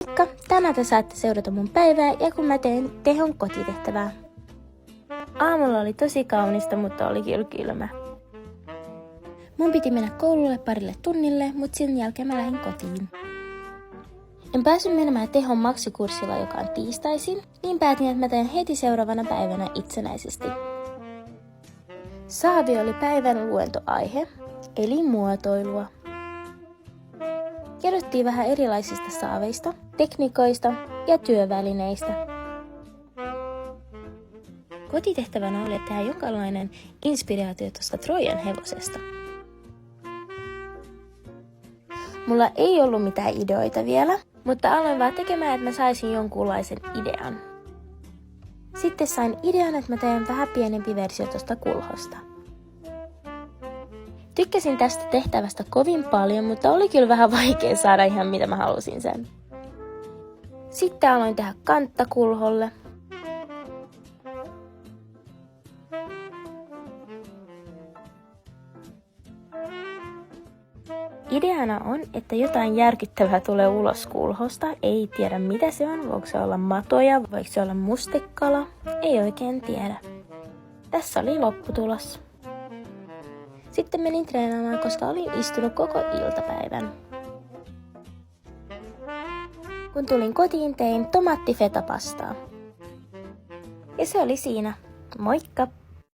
Moikka! Tänään te saatte seurata mun päivää ja kun mä teen tehon kotitehtävää. Aamulla oli tosi kaunista, mutta oli kyllä kylmä. Mun piti mennä koululle parille tunnille, mutta sen jälkeen mä lähdin kotiin. En päässyt menemään tehon maksikurssilla, joka on tiistaisin, niin päätin, että mä teen heti seuraavana päivänä itsenäisesti. Saavi oli päivän luentoaihe, eli muotoilua. Kerrottiin vähän erilaisista saaveista, tekniikoista ja työvälineistä. Kotitehtävänä oli tehdä jonkinlainen inspiraatio tuosta Trojan hevosesta. Mulla ei ollut mitään ideoita vielä, mutta aloin vaan tekemään, että mä saisin jonkunlaisen idean. Sitten sain idean, että mä teen vähän pienempi versio tuosta kulhosta. Tykkäsin tästä tehtävästä kovin paljon, mutta oli kyllä vähän vaikea saada ihan mitä mä halusin sen. Sitten aloin tehdä kantta kulholle. Ideana on, että jotain järkyttävää tulee ulos kulhosta. Ei tiedä mitä se on, voiko se olla matoja, voiko se olla mustekala, ei oikein tiedä. Tässä oli lopputulos. Sitten menin treenaamaan, koska olin istunut koko iltapäivän. Kun tulin kotiin, tein tomaattifetapastaa. Ja se oli siinä. Moikka!